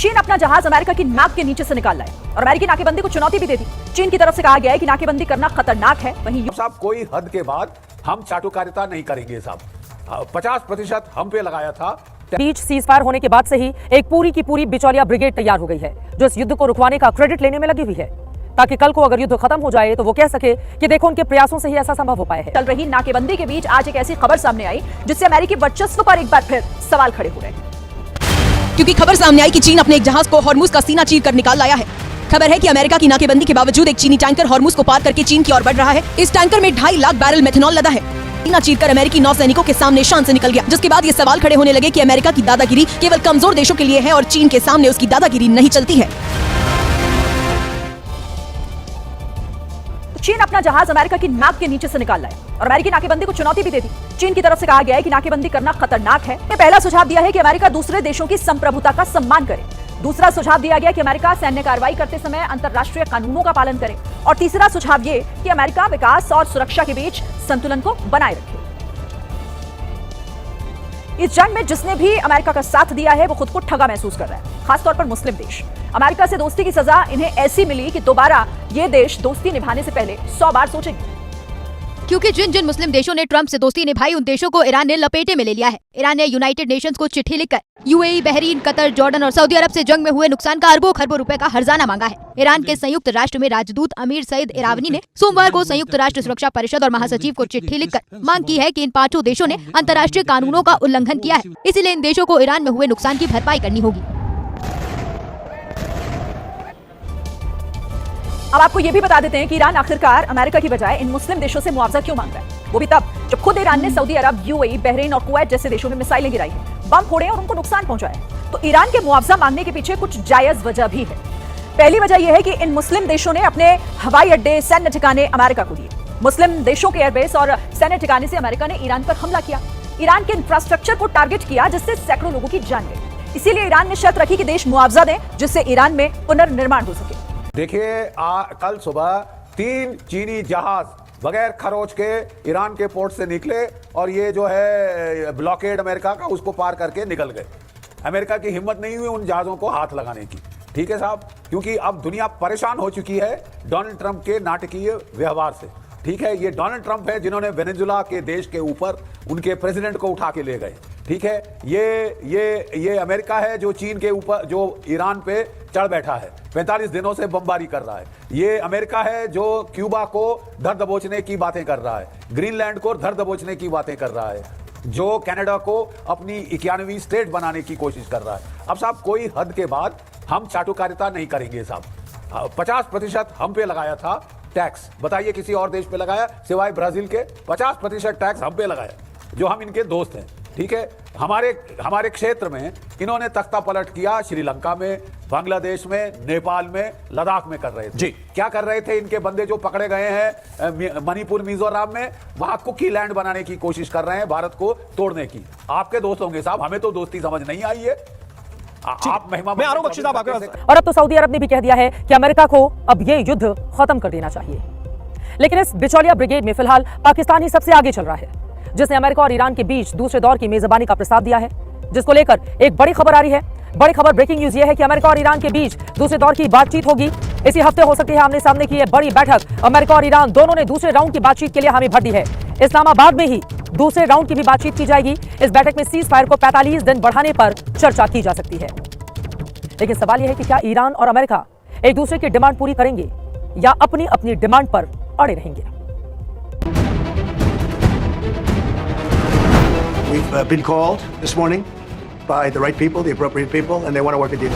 चीन अपना जहाज अमेरिका की नाक के नीचे से निकाल लाया और अमेरिकी नाकेबंदी को चुनौती भी दे दी। चीन की तरफ से कहा गया है कि नाकेबंदी करना खतरनाक है। वहीं साहब कोई हद के बाद हम चाटुकारिता नहीं करेंगे साहब। 50% हम पे लगाया था। बीच सीज फायर होने के बाद से ही एक पूरी की पूरी बिचौलिया ब्रिगेड तैयार हो गई है, जो इस युद्ध को रुकवाने का क्रेडिट लेने में लगी हुई है, ताकि कल को अगर युद्ध खत्म हो जाए तो वो कह सके कि देखो उनके प्रयासों से ही ऐसा संभव हो पाया है। चल रही नाकेबंदी के बीच आज एक ऐसी खबर सामने आई जिससे अमेरिकी वर्चस्व पर एक बार फिर सवाल खड़े हो रहे हैं, क्योंकि खबर सामने आई कि चीन अपने एक जहाज को हॉर्मुज का सीना चीर कर निकाल लाया है। खबर है कि अमेरिका की नाकेबंदी के बावजूद एक चीनी टैंकर हॉर्मुज को पार करके चीन की ओर बढ़ रहा है। इस टैंकर में 2.5 लाख बैरल मेथनॉल लदा है। सीना चीरकर अमेरिकी नौसैनिकों के सामने शान से निकल गया, जिसके बाद ये सवाल खड़े होने लगे कि अमेरिका की दादागिरी केवल कमजोर देशों के लिए है और चीन के सामने उसकी दादागिरी नहीं चलती है। चीन अपना जहाज अमेरिका की नाक के नीचे से निकाल लाया और अमेरिकी नाकेबंदी को चुनौती भी दे दी। चीन की तरफ से कहा गया है कि नाकेबंदी करना खतरनाक है। पहला सुझाव दिया है कि अमेरिका दूसरे देशों की संप्रभुता का सम्मान करे। दूसरा सुझाव दिया गया कि अमेरिका सैन्य कार्रवाई करते समय अंतर्राष्ट्रीय कानूनों का पालन करे। और तीसरा सुझाव ये कि अमेरिका विकास और सुरक्षा के बीच संतुलन को बनाए रखे। इस जंग में जिसने भी अमेरिका का साथ दिया है वो खुद को ठगा महसूस कर रहा है, खासतौर पर मुस्लिम देश। अमेरिका से दोस्ती की सजा इन्हें ऐसी मिली कि दोबारा ये देश दोस्ती निभाने से पहले 100 बार सोचेंगे, क्योंकि जिन जिन मुस्लिम देशों ने ट्रंप से दोस्ती निभाई उन देशों को ईरान ने लपेटे में ले लिया है। ईरान ने यूनाइटेड नेशंस को चिट्ठी लिखकर यूएई, बहरीन, कतर, जॉर्डन और सऊदी अरब से जंग में हुए नुकसान का अरबों खरबों रुपए का हर्जाना मांगा है। ईरान के संयुक्त राष्ट्र में राजदूत अमीर सईद इरावनी ने सोमवार को संयुक्त राष्ट्र सुरक्षा परिषद और महासचिव को चिट्ठी लिखकर मांग की है कि इन 5 देशों ने अंतर्राष्ट्रीय कानूनों का उल्लंघन किया है, इसीलिए इन देशों को ईरान में हुए नुकसान की भरपाई करनी होगी। अब आपको ये भी बता देते हैं कि ईरान आखिरकार अमेरिका की बजाय इन मुस्लिम देशों से मुआवजा क्यों मांग रहा है। वो भी तब जब खुद ईरान ने सऊदी अरब, यूएई, बहरीन और कुवैत जैसे देशों में मिसाइलें गिराई हैं, बम फोड़े और उनको नुकसान पहुंचाया। तो ईरान के मुआवजा मांगने के पीछे कुछ जायज वजह भी है। पहली वजह यह है कि इन मुस्लिम देशों ने अपने हवाई अड्डे, सैन्य ठिकाने अमेरिका को दिए। मुस्लिम देशों के एयरबेस और सैन्य ठिकाने से अमेरिका ने ईरान पर हमला किया, ईरान के इंफ्रास्ट्रक्चर को टारगेट किया, जिससे सैकड़ों लोगों की जान गई। इसीलिए ईरान ने शर्त रखी कि देश मुआवजा दे, जिससे ईरान में पुनर्निर्माण हो सके। देखिए कल सुबह 3 चीनी जहाज बगैर खरोच के ईरान के पोर्ट से निकले और ये जो है ब्लॉकेड अमेरिका का उसको पार करके निकल गए। अमेरिका की हिम्मत नहीं हुई उन जहाजों को हाथ लगाने की, ठीक है साहब, क्योंकि अब दुनिया परेशान हो चुकी है डोनाल्ड ट्रंप के नाटकीय व्यवहार से। ठीक है, ये डोनाल्ड ट्रंप है जिन्होंने वेनेजुला के देश के ऊपर उनके प्रेसिडेंट को उठा के ले गए। ठीक है, ये अमेरिका है जो चीन के ऊपर, जो ईरान पे चढ़ बैठा है, 45 दिनों से बमबारी कर रहा है। ये अमेरिका है जो क्यूबा को धर दबोचने की बातें कर रहा है, ग्रीनलैंड को धर दबोचने की बातें कर रहा है, जो कनाडा को अपनी 91वीं स्टेट बनाने की कोशिश कर रहा है। अब साहब कोई हद के बाद हम चाटुकारिता नहीं करेंगे साहब। 50% हम पे लगाया था टैक्स, बताइए किसी और देश पे लगाया सिवाय ब्राजील के? 50% टैक्स हम पे लगाया, जो हम इनके दोस्त हैं। ठीक है, हमारे क्षेत्र में इन्होंने तख्ता पलट किया, श्रीलंका में, बांग्लादेश में, नेपाल में, लद्दाख में कर रहे थे। जी, क्या कर रहे थे इनके बंदे जो पकड़े गए हैं मणिपुर, मिजोरम में? वहां कुकी लैंड बनाने की कोशिश कर रहे हैं, भारत को तोड़ने की। आपके दोस्त होंगे साहब, हमें तो दोस्ती समझ नहीं आई है। आप महिमा मैं आ रहा हूं आपके पास। और अब तो सऊदी अरब ने भी कह दिया है कि अमेरिका को अब ये युद्ध खत्म कर देना चाहिए। लेकिन इस बिचौलिया ब्रिगेड में फिलहाल पाकिस्तान ही सबसे आगे चल रहा है, जिसने अमेरिका और ईरान के बीच दूसरे दौर की मेजबानी का प्रस्ताव दिया है, जिसको लेकर एक बड़ी खबर आ रही है। बड़ी खबर, ब्रेकिंग न्यूज ये है कि अमेरिका और ईरान के बीच दूसरे दौर की बातचीत होगी। इसी हफ्ते हो सकती है आमने सामने की यह बड़ी बैठक। अमेरिका और ईरान दोनों ने दूसरे राउंड की बातचीत के लिए हामी भर दी है। इस्लामाबाद में ही दूसरे राउंड की भी बातचीत की जाएगी। इस बैठक में सीज फायर को 45 दिन बढ़ाने पर चर्चा की जा सकती है। लेकिन सवाल यह है कि क्या ईरान और अमेरिका एक दूसरे की डिमांड पूरी करेंगे या अपनी अपनी डिमांड पर अड़े रहेंगे? We've been called this morning by the right people, the appropriate people, and they want to work a deal.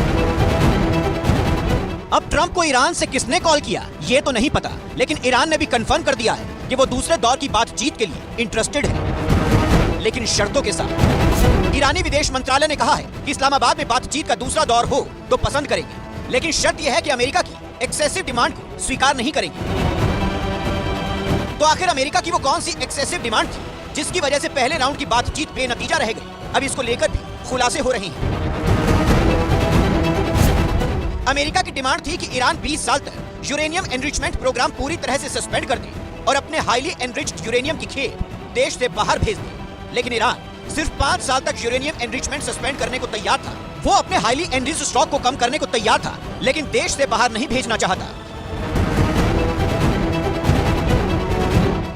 अब ट्रंप को ईरान से किसने कॉल किया ये तो नहीं पता, लेकिन ईरान ने भी कंफर्म कर दिया है कि वो दूसरे दौर की बातचीत के लिए इंटरेस्टेड है, लेकिन शर्तों के साथ। ईरानी विदेश मंत्रालय ने कहा है कि इस्लामाबाद में बातचीत का दूसरा दौर हो तो पसंद करेंगे, लेकिन शर्त यह है कि अमेरिका की एक्सेसिव डिमांड को स्वीकार नहीं करेंगे। तो आखिर अमेरिका की वो कौन सी एक्सेसिव डिमांड थी जिसकी वजह से पहले राउंड की बातचीत बेनतीजा रह गई? अब इसको लेकर भी खुलासे हो रहे हैं। अमेरिका की डिमांड थी कि ईरान 20 साल तक यूरेनियम एनरिचमेंट प्रोग्राम पूरी तरह से सस्पेंड कर दे और अपने हाईली एनरिच्ड यूरेनियम की खेप देश से बाहर भेज दे। लेकिन ईरान सिर्फ 5 साल तक यूरेनियम एनरिचमेंट सस्पेंड करने को तैयार था, वो अपने हाईली एनरिच्ड स्टॉक को कम करने को तैयार था, लेकिन देश से बाहर नहीं भेजना चाहता।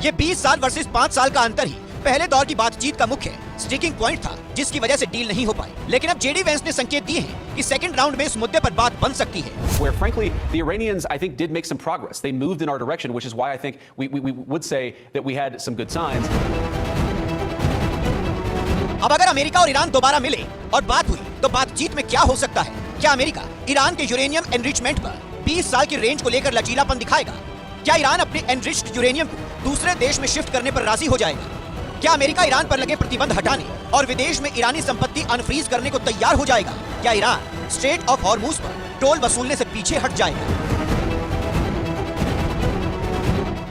ये 20 साल वर्सेस 5 साल का अंतर ही पहले दौर की बातचीत का मुख्य स्टिकिंग पॉइंट था, जिसकी वजह से डील नहीं हो पाई। लेकिन अब जेडी वेंस ने संकेत दिए हैं कि सेकंड राउंड में इस मुद्दे पर बात बन सकती है। Where frankly, the Iranians, I think, did make some progress. They moved in our direction, which is why I think we would say that we had some good signs. अब अगर अमेरिका और ईरान दोबारा मिले और बात हुई, तो बातचीत में क्या हो सकता है? क्या अमेरिका ईरान के यूरेनियम एनरिचमेंट पर 20 साल की रेंज को लेकर लचीलापन दिखाएगा? क्या ईरान अपने एनरिच्ड यूरेनियम को दूसरे देश में शिफ्ट करने पर राजी हो जाएगा? क्या अमेरिका ईरान पर लगे प्रतिबंध हटाने और विदेश में ईरानी संपत्ति अनफ्रीज करने को तैयार हो जाएगा? क्या ईरान स्ट्रेट ऑफ हॉर्मुज पर टोल वसूलने से पीछे हट जाएगा?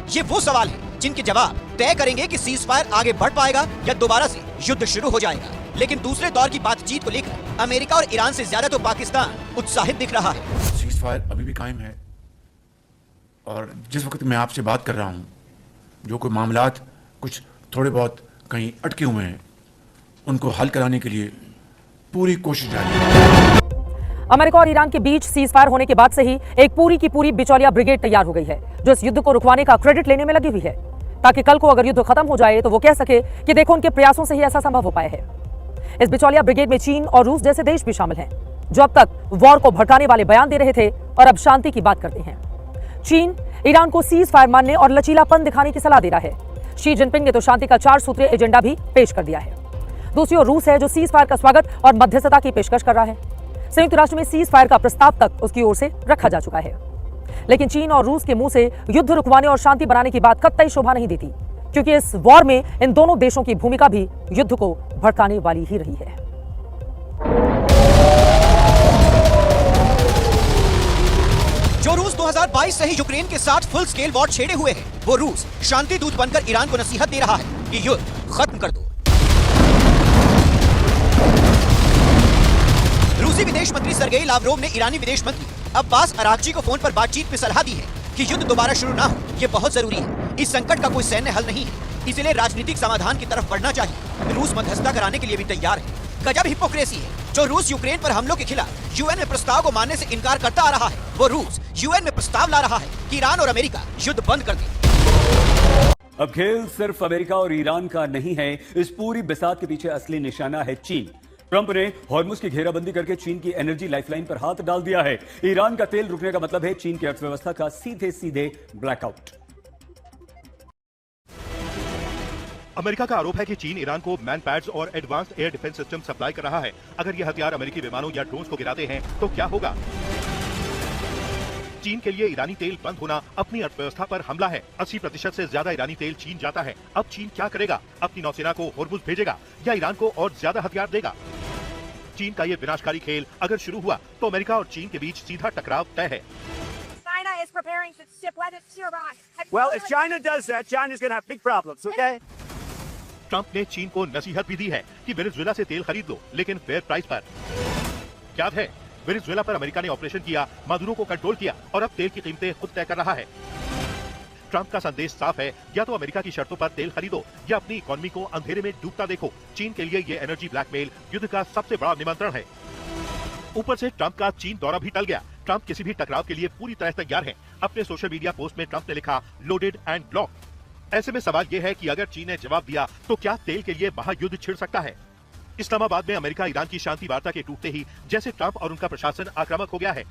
ये वो सवाल है जिनके जवाब तय करेंगे कि सीजफायर आगे बढ़ पाएगा या दोबारा से युद्ध शुरू हो जाएगा। लेकिन दूसरे दौर की बातचीत को लेकर अमेरिका और ईरान से ज्यादा तो पाकिस्तान उत्साहित दिख रहा है। सीजफायर अभी भी कायम है और जिस वक्त मैं आपसे बात कर रहा हूं, जो कोई मामलात कुछ थोड़े बहुत कहीं अटके हुए हैं, उनको हल कराने के लिए पूरी कोशिश जारी है। अमेरिका और ईरान के बीच सीज फायर होने के बाद से ही एक पूरी की पूरी बिचौलिया ब्रिगेड तैयार हो गई है, जो इस युद्ध को रुकवाने का क्रेडिट लेने में लगी हुई है, ताकि कल को अगर युद्ध खत्म हो जाए तो वो कह सके कि देखो उनके प्रयासों से ही ऐसा संभव हो पाया है। इस बिचौलिया ब्रिगेड में चीन और रूस जैसे देश भी शामिल हैं, जो अब तक वॉर को भड़काने वाले बयान दे रहे थे और अब शांति की बात करते हैं। चीन ईरान को सीज फायर मानने और लचीलापन दिखाने की सलाह दे रहा है। शी जिनपिंग ने तो शांति का 4 सूत्रीय एजेंडा भी पेश कर दिया है। दूसरी ओर रूस है, जो सीज फायर का स्वागत और मध्यस्थता की पेशकश कर रहा है। संयुक्त राष्ट्र में सीज फायर का प्रस्ताव तक उसकी ओर से रखा जा चुका है, लेकिन चीन और रूस के मुंह से युद्ध रुकवाने और शांति बनाने की बात कतई शोभा नहीं देती, क्योंकि इस वॉर में इन दोनों देशों की भूमिका भी युद्ध को भड़काने वाली ही रही है। जो रूस 2022 से ही यूक्रेन के साथ फुल स्केल वॉर छेड़े हुए है, वो रूस शांति दूत बनकर ईरान को नसीहत दे रहा है कि युद्ध खत्म कर दो। रूसी विदेश मंत्री सर्गेई लावरोव ने ईरानी विदेश मंत्री अब्बास अरागची को फोन पर बातचीत में सलाह दी है कि युद्ध दोबारा शुरू ना हो, ये बहुत जरूरी है। इस संकट का कोई सैन्य हल नहीं है, इसीलिए राजनीतिक समाधान की तरफ बढ़ना चाहिए। रूस मध्यस्थता कराने के लिए भी तैयार है। गजब हिपोक्रेसी है जो रूस यूक्रेन पर हमलों के खिलाफ यूएन में प्रस्ताव को मानने से इनकार करता आ रहा है। वो रूस यूएन में प्रस्ताव ला रहा है कि ईरान और अमेरिका युद्ध बंद कर दे। अब खेल सिर्फ अमेरिका और ईरान का नहीं है, इस पूरी बिसात के पीछे असली निशाना है चीन। ट्रंप ने हॉर्मुज की घेराबंदी करके चीन की एनर्जी लाइफलाइन पर हाथ डाल दिया है। ईरान का तेल रुकने का मतलब है चीन की अर्थव्यवस्था का सीधे सीधे ब्लैकआउट। अमेरिका का आरोप है कि चीन ईरान को मैन पैड्स और advanced air defence system supply कर रहा है। अगर ये हथियार अमेरिकी विमानों या ड्रोन्स को गिराते हैं तो क्या होगा? चीन के लिए ईरानी तेल बंद होना अपनी अर्थव्यवस्था पर हमला है। 80% से ज्यादा ईरानी तेल चीन जाता है। अब चीन क्या करेगा? अपनी नौसेना को हॉर्मुज भेजेगा या ईरान को और ज्यादा हथियार देगा? चीन का ये विनाशकारी खेल अगर शुरू हुआ तो अमेरिका और चीन के बीच सीधा टकराव तय है। Well, if China does that, China's going to have big problems, okay? Trump ने चीन को नसीहत भी दी है कि वेनेजुएला से तेल खरीद लो, लेकिन फेयर प्राइस पर। क्या है? वेनेजुएला पर अमेरिका ने ऑपरेशन किया, मादुरो को कंट्रोल किया और अब तेल की कीमतें खुद तय कर रहा है। ट्रंप का संदेश साफ है, या तो अमेरिका की शर्तों पर तेल खरीदो या अपनी इकोनॉमी को अंधेरे में डूबता देखो। चीन के लिए ये एनर्जी ब्लैकमेल युद्ध का सबसे बड़ा निमंत्रण है। ऊपर से ट्रंप का चीन दौरा भी टल गया। ट्रंप किसी भी टकराव के लिए पूरी तरह तैयार है। अपने सोशल मीडिया पोस्ट में ट्रंप ने लिखा, लोडेड एंड ब्लॉक। ऐसे में सवाल यह है कि अगर चीन ने जवाब दिया तो क्या तेल के लिए महायुद्ध छिड़ सकता है? इस्लामाबाद में अमेरिका ईरान की शांति वार्ता के टूटते ही जैसे ट्रंप और उनका प्रशासन आक्रामक हो गया है।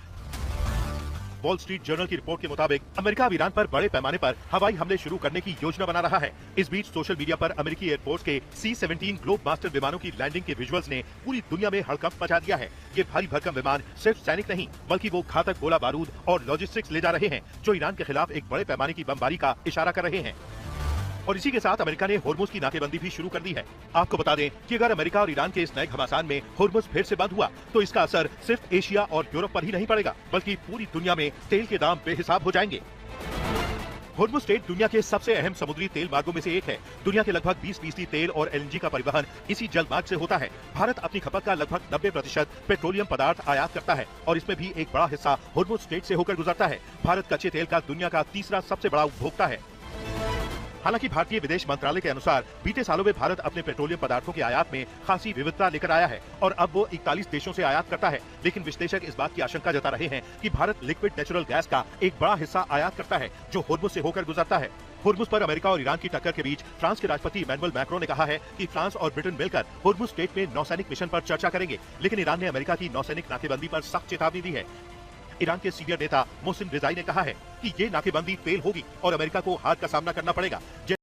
वॉल स्ट्रीट जर्नल की रिपोर्ट के मुताबिक अमेरिका अब ईरान पर बड़े पैमाने पर हवाई हमले शुरू करने की योजना बना रहा है। इस बीच सोशल मीडिया पर अमेरिकी एयरफोर्स के C-17 ग्लोब मास्टर विमानों की लैंडिंग के विजुअल्स ने पूरी दुनिया में हड़कंप मचा दिया है। ये भारी भरकम विमान सिर्फ सैनिक नहीं, बल्कि वो घातक गोला बारूद और लॉजिस्टिक्स ले जा रहे हैं, जो ईरान के खिलाफ एक बड़े पैमाने की बमबारी का इशारा कर रहे हैं। और इसी के साथ अमेरिका ने हॉर्मुज की नाकेबंदी भी शुरू कर दी है। आपको बता दें कि अगर अमेरिका और ईरान के इस नए घमासान में हॉर्मुज फिर से बंद हुआ तो इसका असर सिर्फ एशिया और यूरोप पर ही नहीं पड़ेगा, बल्कि पूरी दुनिया में तेल के दाम बेहिसाब हो जाएंगे। हॉर्मुज स्ट्रेट दुनिया के सबसे अहम समुद्री तेल मार्गों में से एक है। दुनिया के लगभग 20% तेल और LNG का परिवहन इसी जल मार्ग से होता है। भारत अपनी खपत का लगभग 90% पेट्रोलियम पदार्थ आयात करता है और इसमें भी एक बड़ा हिस्सा हॉर्मुज स्ट्रेट से होकर गुजरता है। भारत कच्चे तेल का दुनिया का तीसरा सबसे बड़ा उपभोक्ता है। हालांकि भारतीय विदेश मंत्रालय के अनुसार बीते सालों में भारत अपने पेट्रोलियम पदार्थों के आयात में खासी विविधता लेकर आया है और अब वो 41 देशों से आयात करता है। लेकिन विश्लेषक इस बात की आशंका जता रहे हैं कि भारत लिक्विड नेचुरल गैस का एक बड़ा हिस्सा आयात करता है जो होर्मुज से होकर गुजरता है। होर्मुज पर अमेरिका और ईरान की टक्कर के बीच फ्रांस के राष्ट्रपति इमैनुअल मैक्रों ने कहा है कि फ्रांस और ब्रिटेन मिलकर होर्मुज स्ट्रेट में नौसैनिक मिशन पर चर्चा करेंगे। लेकिन ईरान ने अमेरिका की नौसैनिक नाकेबंदी पर सख्त चेतावनी दी है। ईरान के सीनियर नेता मोहसिन रिजाई ने कहा है कि ये नाकेबंदी फेल होगी और अमेरिका को हार का सामना करना पड़ेगा।